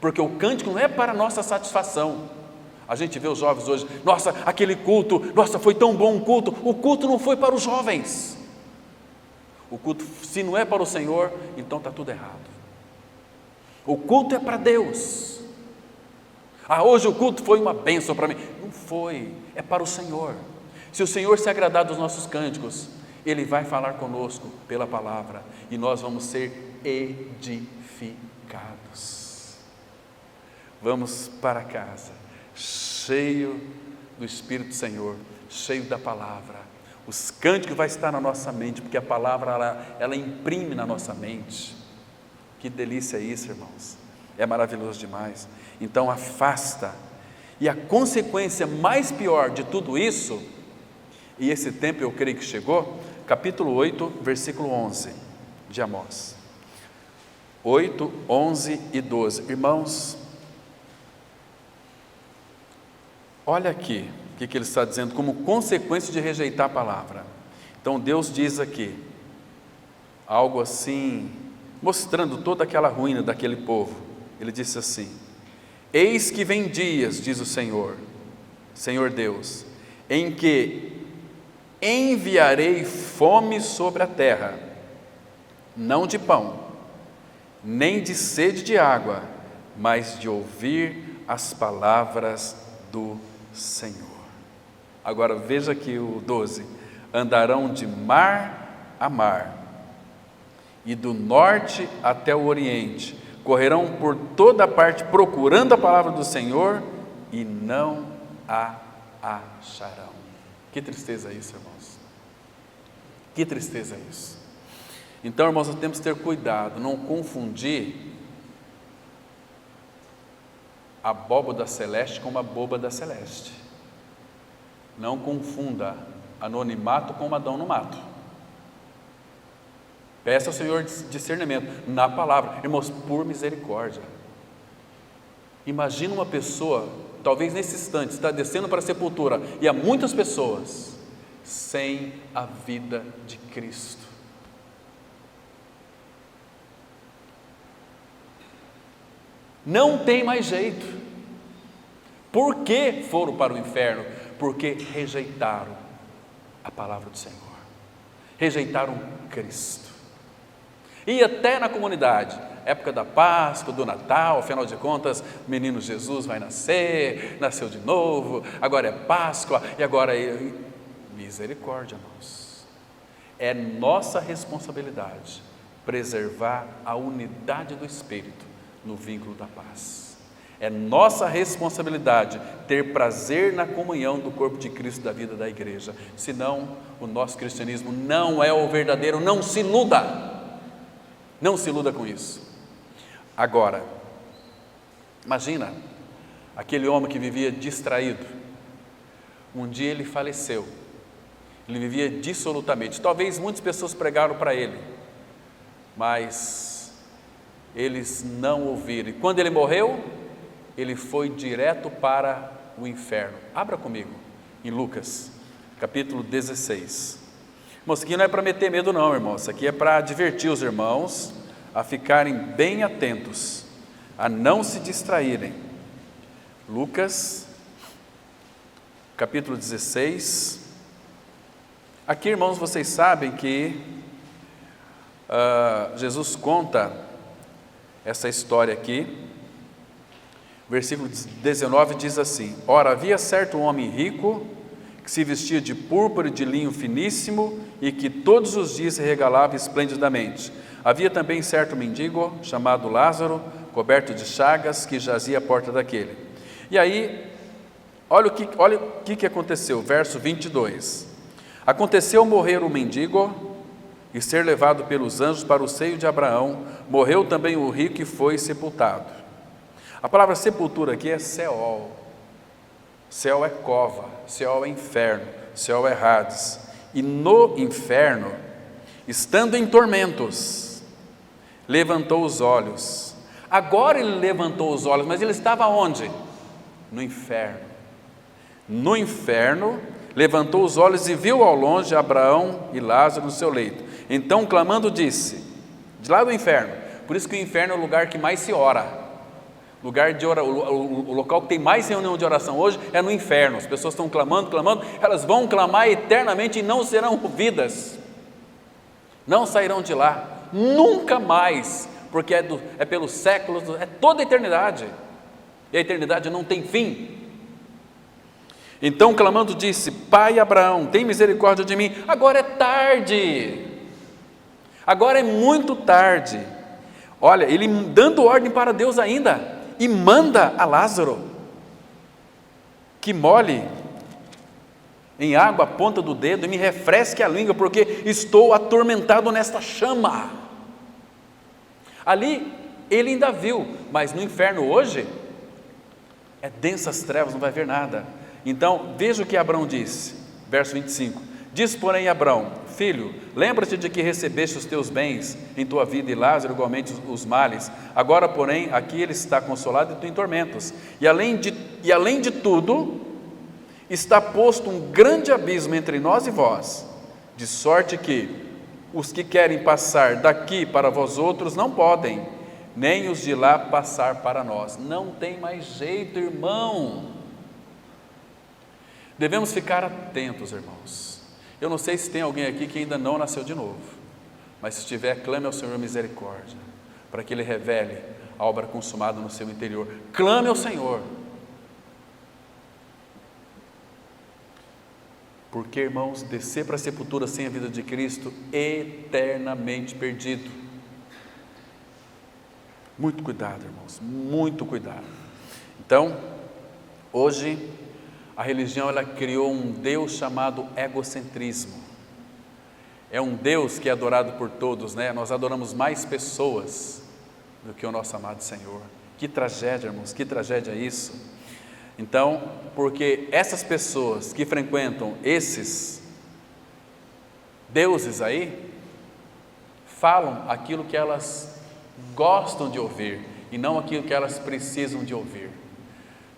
A: porque o cântico não é para nossa satisfação. A gente vê os jovens hoje, nossa, aquele culto, nossa, foi tão bom o culto não foi para os jovens, o culto, se não é para o Senhor, então está tudo errado. O culto é para Deus. Hoje o culto foi uma bênção para mim. Não foi, é para o Senhor. Se o Senhor se agradar dos nossos cânticos, Ele vai falar conosco pela palavra, e nós vamos ser edificados. Vamos para casa cheio do Espírito do Senhor, cheio da palavra. Os cânticos vai estar na nossa mente, porque a palavra ela imprime na nossa mente. Que delícia isso, irmãos, é maravilhoso demais. Então afasta, e a consequência mais pior de tudo isso, e esse tempo eu creio que chegou, capítulo 8, versículo 11 de Amós, 8, 11 e 12, irmãos, olha aqui o que ele está dizendo como consequência de rejeitar a palavra. Então Deus diz aqui algo assim, mostrando toda aquela ruína daquele povo. Ele disse assim: eis que vem dias, diz o Senhor, Senhor Deus, em que enviarei fome sobre a terra, não de pão, nem de sede de água, mas de ouvir as palavras do Senhor. Agora veja aqui o 12: andarão de mar a mar, e do norte até o oriente, correrão por toda parte procurando a palavra do Senhor, e não a acharão. Que tristeza isso, irmãos, que tristeza isso. Então, irmãos, nós temos que ter cuidado, não confundir a abóbada celeste com uma abóbada celeste. Não confunda anonimato como Adão no mato. Peça ao Senhor discernimento na palavra. Irmãos, por misericórdia. Imagina uma pessoa, talvez nesse instante, está descendo para a sepultura, e há muitas pessoas sem a vida de Cristo. Não tem mais jeito. Por que foram para o inferno? Porque rejeitaram a palavra do Senhor, rejeitaram Cristo. E até na comunidade, época da Páscoa, do Natal, afinal de contas, menino Jesus vai nascer, nasceu de novo, agora é Páscoa, e agora é... Misericórdia, irmãos. É nossa responsabilidade preservar a unidade do Espírito no vínculo da paz. É nossa responsabilidade ter prazer na comunhão do corpo de Cristo, da vida da igreja. Senão, o nosso cristianismo não é o verdadeiro. Não se iluda. Não se iluda com isso. Agora, imagina aquele homem que vivia distraído. Um dia ele faleceu. Ele vivia dissolutamente. Talvez muitas pessoas pregaram para ele, mas eles não ouviram. E quando ele morreu, ele foi direto para o inferno. Abra comigo em Lucas, capítulo 16. Irmãos, isso aqui não é para meter medo não, irmãos. Isso aqui é para divertir os irmãos a ficarem bem atentos, a não se distraírem. Lucas, capítulo 16. Aqui, irmãos, vocês sabem que Jesus conta essa história aqui. Versículo 19 diz assim: Ora, havia certo homem rico que se vestia de púrpura e de linho finíssimo e que todos os dias se regalava esplendidamente. Havia também certo mendigo chamado Lázaro, coberto de chagas, que jazia à porta daquele. E aí, olha o que aconteceu, verso 22. Aconteceu morrer o mendigo e ser levado pelos anjos para o seio de Abraão. Morreu também o rico e foi sepultado. A palavra sepultura aqui é Seol. Seol é cova, Seol é inferno, Seol é Hades. E no inferno, estando em tormentos, levantou os olhos. Agora ele levantou os olhos, mas ele estava onde? No inferno. No inferno, levantou os olhos e viu ao longe Abraão e Lázaro no seu leito. Então, clamando, disse, de lá do inferno, por isso que o inferno é o lugar que mais se ora. O local que tem mais reunião de oração hoje é no inferno. As pessoas estão clamando, elas vão clamar eternamente e não serão ouvidas, não sairão de lá, nunca mais, porque é pelos séculos, é toda a eternidade, e a eternidade não tem fim. Então, clamando, disse: Pai Abraão, tem misericórdia de mim. Agora é tarde, agora é muito tarde. Olha, ele dando ordem para Deus ainda, e manda a Lázaro que molhe em água a ponta do dedo e me refresque a língua, porque estou atormentado nesta chama. Ali ele ainda viu, mas no inferno hoje é densas trevas, não vai ver nada. Então veja o que Abraão disse, verso 25: Diz porém Abraão: Filho, lembra-te de que recebeste os teus bens em tua vida e Lázaro igualmente os males. Agora, porém, aqui ele está consolado e tu em tormentos. E além de tudo, está posto um grande abismo entre nós e vós, de sorte que os que querem passar daqui para vós outros não podem, nem os de lá passar para nós. Não tem mais jeito, irmão. Devemos ficar atentos, irmãos. Eu não sei se tem alguém aqui que ainda não nasceu de novo, mas se tiver, clame ao Senhor misericórdia, para que Ele revele a obra consumada no seu interior. Clame ao Senhor, porque, irmãos, descer para a sepultura sem a vida de Cristo, eternamente perdido. Muito cuidado, irmãos, muito cuidado. Então, hoje, a religião, ela criou um Deus chamado egocentrismo. É um Deus que é adorado por todos, né? Nós adoramos mais pessoas do que o nosso amado Senhor. Que tragédia, irmãos, que tragédia isso. Então, porque essas pessoas que frequentam esses deuses aí falam aquilo que elas gostam de ouvir e não aquilo que elas precisam de ouvir.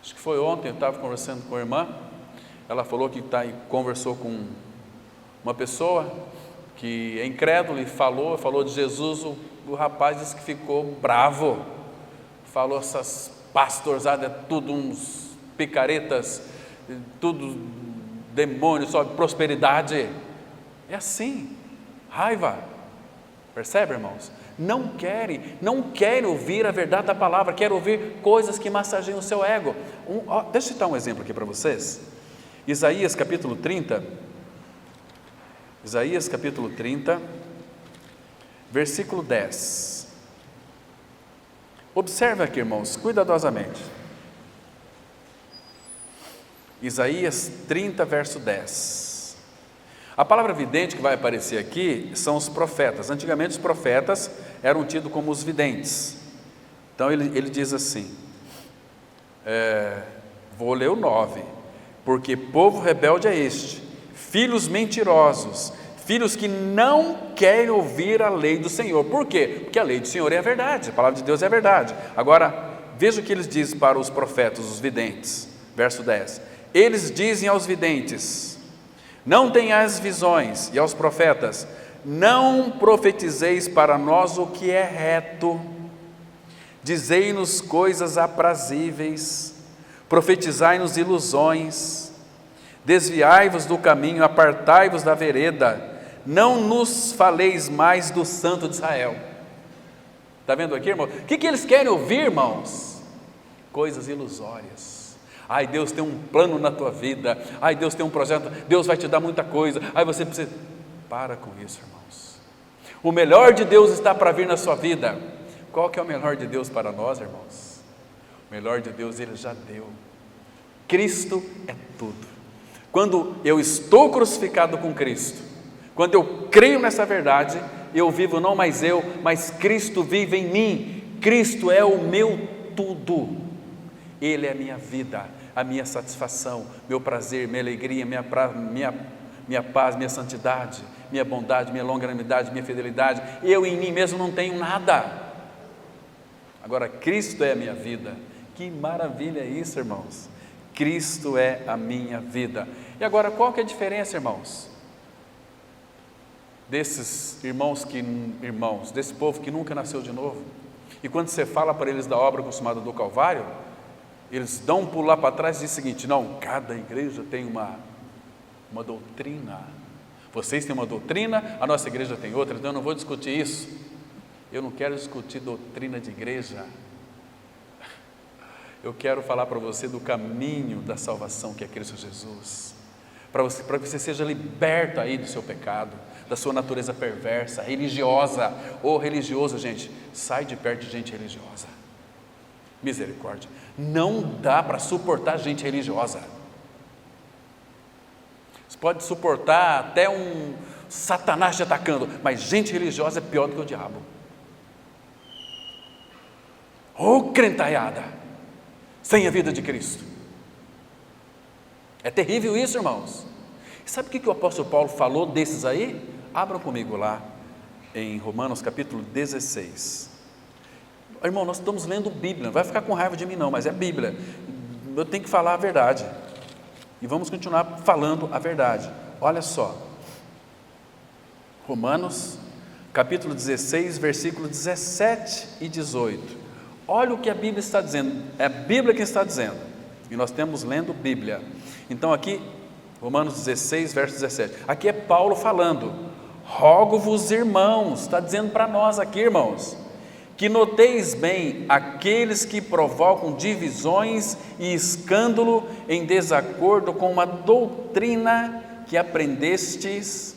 A: Acho que foi ontem, eu estava conversando com a irmã, ela falou que conversou com uma pessoa que é incrédulo e falou de Jesus, o rapaz disse que ficou bravo, falou essas pastorzadas, tudo uns picaretas, tudo demônio, só prosperidade, é assim, raiva, percebe, irmãos? Não querem ouvir a verdade da palavra, querem ouvir coisas que massageiam o seu ego. Deixa eu citar um exemplo aqui para vocês. Isaías capítulo 30, versículo 10. Observe aqui, irmãos, cuidadosamente. Isaías 30, verso 10. A palavra vidente que vai aparecer aqui são os profetas. Antigamente os profetas eram tidos como os videntes. Então ele diz assim, vou ler o 9. Porque povo rebelde é este, filhos mentirosos, filhos que não querem ouvir a lei do Senhor. Por quê? Porque a lei do Senhor é a verdade, a palavra de Deus é a verdade. Agora, veja o que eles dizem para os profetas, os videntes, verso 10. Eles dizem aos videntes: não tenhais visões, e aos profetas: não profetizeis para nós o que é reto, dizei-nos coisas aprazíveis, profetizai-nos ilusões, desviai-vos do caminho, apartai-vos da vereda, não nos faleis mais do Santo de Israel. Está vendo aqui, irmão? O que eles querem ouvir, irmãos? Coisas ilusórias. Ai, Deus tem um plano na tua vida, ai, Deus tem um projeto, Deus vai te dar muita coisa, ai, você precisa... Para com isso, irmãos. O melhor de Deus está para vir na sua vida. Qual que é o melhor de Deus para nós, irmãos? O melhor de Deus Ele já deu. Cristo é tudo. Quando eu estou crucificado com Cristo, quando eu creio nessa verdade, eu vivo não mais eu, mas Cristo vive em mim. Cristo é o meu tudo. Ele é a minha vida, a minha satisfação, meu prazer, minha alegria, minha paz, minha santidade, minha bondade, minha longanimidade, minha fidelidade. Eu em mim mesmo não tenho nada. Agora Cristo é a minha vida. Que maravilha é isso, irmãos. Cristo é a minha vida. E agora, qual que é a diferença, irmãos? Desses desse povo que nunca nasceu de novo. E quando você fala para eles da obra consumada do Calvário, eles dão um pulo lá para trás e dizem o seguinte: não, cada igreja tem uma doutrina. Vocês têm uma doutrina, a nossa igreja tem outra, então eu não vou discutir isso. Eu não quero discutir doutrina de igreja. Eu quero falar para você do caminho da salvação que é Cristo Jesus, para que você seja liberto aí do seu pecado, da sua natureza perversa, religiosa. Religioso, gente, sai de perto de gente religiosa. Misericórdia, não dá para suportar gente religiosa. Você pode suportar até um Satanás te atacando, mas gente religiosa é pior do que o diabo. Crentaiada, sem a vida de Cristo. É terrível isso, irmãos. E sabe o que o apóstolo Paulo falou desses aí? Abram comigo lá em Romanos capítulo 16. Irmão, nós estamos lendo Bíblia, não vai ficar com raiva de mim não, mas é Bíblia. Eu tenho que falar a verdade. E vamos continuar falando a verdade. Olha só. Romanos capítulo 16, versículo 17 e 18. Olha o que a Bíblia está dizendo. É a Bíblia que está dizendo. E nós estamos lendo Bíblia. Então aqui, Romanos 16, verso 17. Aqui é Paulo falando. Rogo-vos, irmãos, está dizendo para nós aqui, irmãos, que noteis bem aqueles que provocam divisões e escândalo em desacordo com uma doutrina que aprendestes,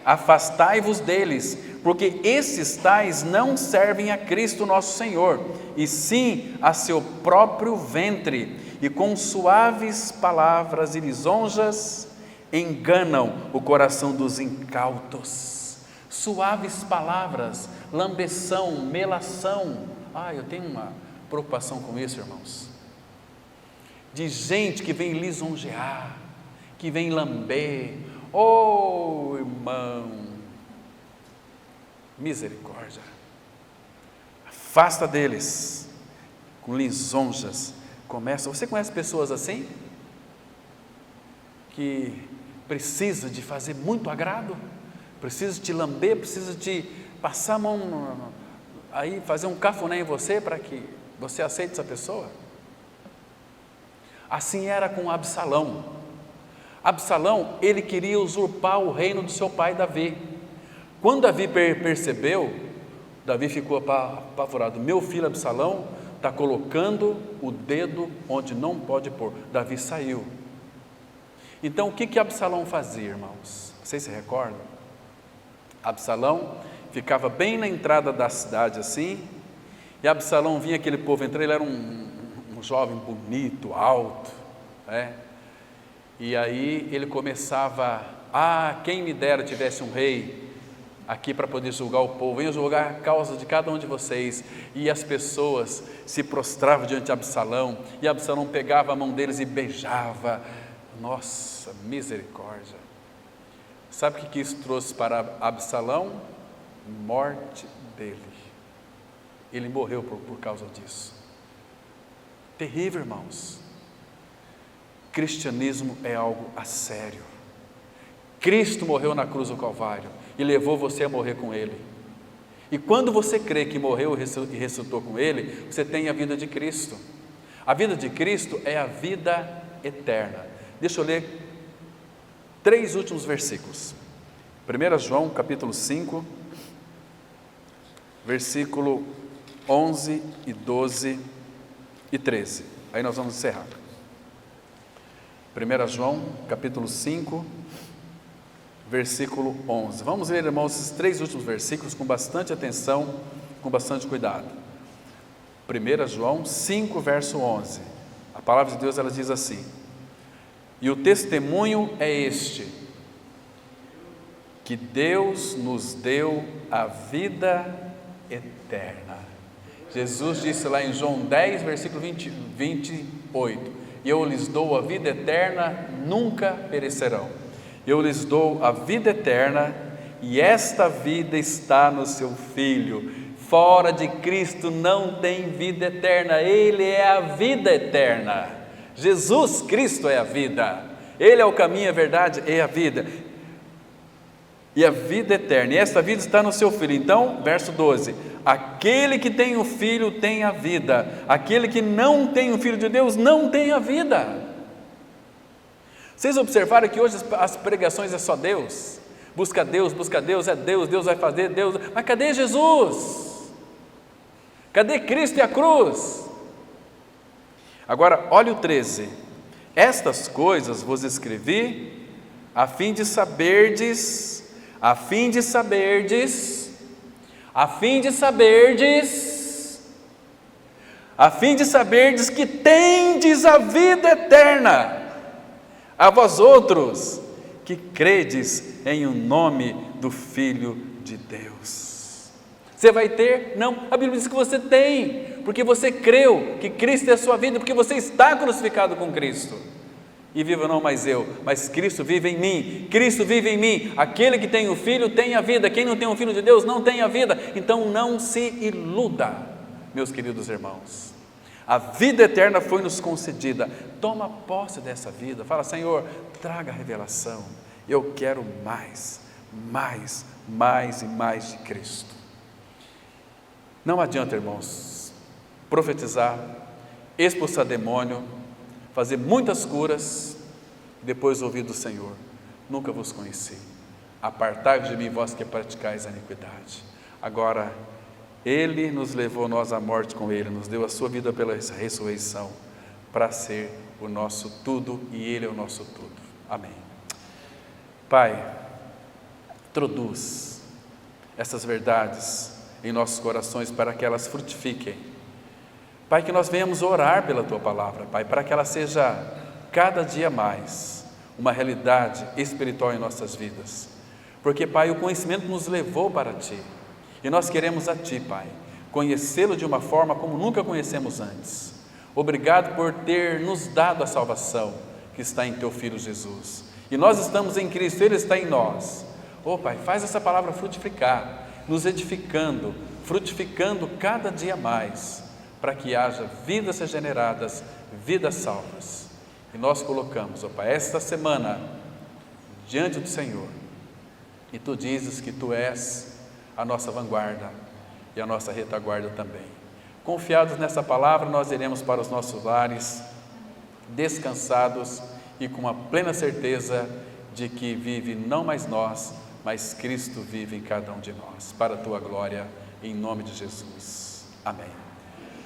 A: afastai-vos deles, porque esses tais não servem a Cristo nosso Senhor, e sim a seu próprio ventre, e com suaves palavras e lisonjas enganam o coração dos incautos. Suaves palavras, lambeção, melação. Eu tenho uma preocupação com isso, irmãos. De gente que vem lisonjear, que vem lamber. Irmão, misericórdia. Afasta deles, com lisonjas. Você conhece pessoas assim? Que precisa de fazer muito agrado, precisa te lamber, precisa te passar a mão aí, fazer um cafuné em você para que você aceite essa pessoa? Assim era com Absalão. Absalão, ele queria usurpar o reino do seu pai Davi. Quando Davi percebeu, Davi ficou apavorado. Meu filho Absalão está colocando o dedo onde não pode pôr. Davi saiu. Então o que Absalão fazia, irmãos? Vocês se recordam? Absalão ficava bem na entrada da cidade assim, e Absalão vinha aquele povo entrar, ele era um jovem bonito, alto, né? E aí ele começava, quem me dera tivesse um rei aqui para poder julgar o povo, venha julgar a causa de cada um de vocês. E as pessoas se prostravam diante de Absalão, e Absalão pegava a mão deles e beijava. Nossa, misericórdia. Sabe o que isso trouxe para Absalão? Morte dele. Ele morreu por causa disso. Terrível, irmãos. Cristianismo é algo a sério. Cristo morreu na cruz do Calvário e levou você a morrer com Ele. E quando você crê que morreu e ressuscitou com Ele, você tem a vida de Cristo. A vida de Cristo é a vida eterna. Deixa eu ler 3 últimos versículos. 1 João capítulo 5, versículo 11 e 12 e 13. Aí nós vamos encerrar. 1 João capítulo 5, versículo 11. Vamos ler, irmãos, esses 3 últimos versículos com bastante atenção, com bastante cuidado. 1 João 5, verso 11. A palavra de Deus, ela diz assim: e o testemunho é este, que Deus nos deu a vida eterna. Jesus disse lá em João 10, versículo 28, e eu lhes dou a vida eterna, nunca perecerão. Eu lhes dou a vida eterna, e esta vida está no seu Filho. Fora de Cristo não tem vida eterna. Ele é a vida eterna. Jesus Cristo é a vida. Ele é o caminho, a verdade e a vida. E a vida eterna. E esta vida está no seu Filho. Então, verso 12: aquele que tem o Filho tem a vida. Aquele que não tem o Filho de Deus não tem a vida. Vocês observaram que hoje as pregações é só Deus? Busca Deus, é Deus, Deus vai fazer, Deus. Mas cadê Jesus? Cadê Cristo e a cruz? Agora, olha o 13. Estas coisas vos escrevi a fim de saberdes que tendes a vida eterna, a vós outros que credes em o nome do Filho de Deus. Você vai ter? Não, a Bíblia diz que você tem, porque você creu que Cristo é a sua vida, porque você está crucificado com Cristo. E viva não mais eu, mas Cristo vive em mim. Cristo vive em mim. Aquele que tem o Filho tem a vida. Quem não tem o Filho de Deus não tem a vida. Então não se iluda, meus queridos irmãos. A vida eterna foi nos concedida. Toma posse dessa vida. Fala: Senhor, traga a revelação. Eu quero mais e mais de Cristo. Não adianta, irmãos, profetizar, expulsar demônio, fazer muitas curas, depois ouvir do Senhor: nunca vos conheci, apartai-vos de mim, vós que praticais a iniquidade. Agora, Ele nos levou nós à morte com Ele, nos deu a sua vida pela ressurreição, para ser o nosso tudo, e Ele é o nosso tudo. Amém. Pai, introduz essas verdades em nossos corações para que elas frutifiquem. Pai, que nós venhamos orar pela Tua palavra, Pai, para que ela seja cada dia mais uma realidade espiritual em nossas vidas. Porque, Pai, o conhecimento nos levou para Ti, e nós queremos a Ti, Pai, conhecê-lo de uma forma como nunca conhecemos antes. Obrigado por ter nos dado a salvação que está em Teu Filho Jesus. E nós estamos em Cristo, Ele está em nós. Pai, faz essa palavra frutificar. nos edificando, frutificando cada dia mais, para que haja vidas regeneradas, vidas salvas. E nós colocamos, ó Pai, esta semana diante do Senhor, e Tu dizes que Tu és a nossa vanguarda e a nossa retaguarda também. Confiados nessa palavra, nós iremos para os nossos lares, descansados e com a plena certeza de que vive não mais nós, mas Cristo vive em cada um de nós, para a Tua glória, em nome de Jesus. Amém.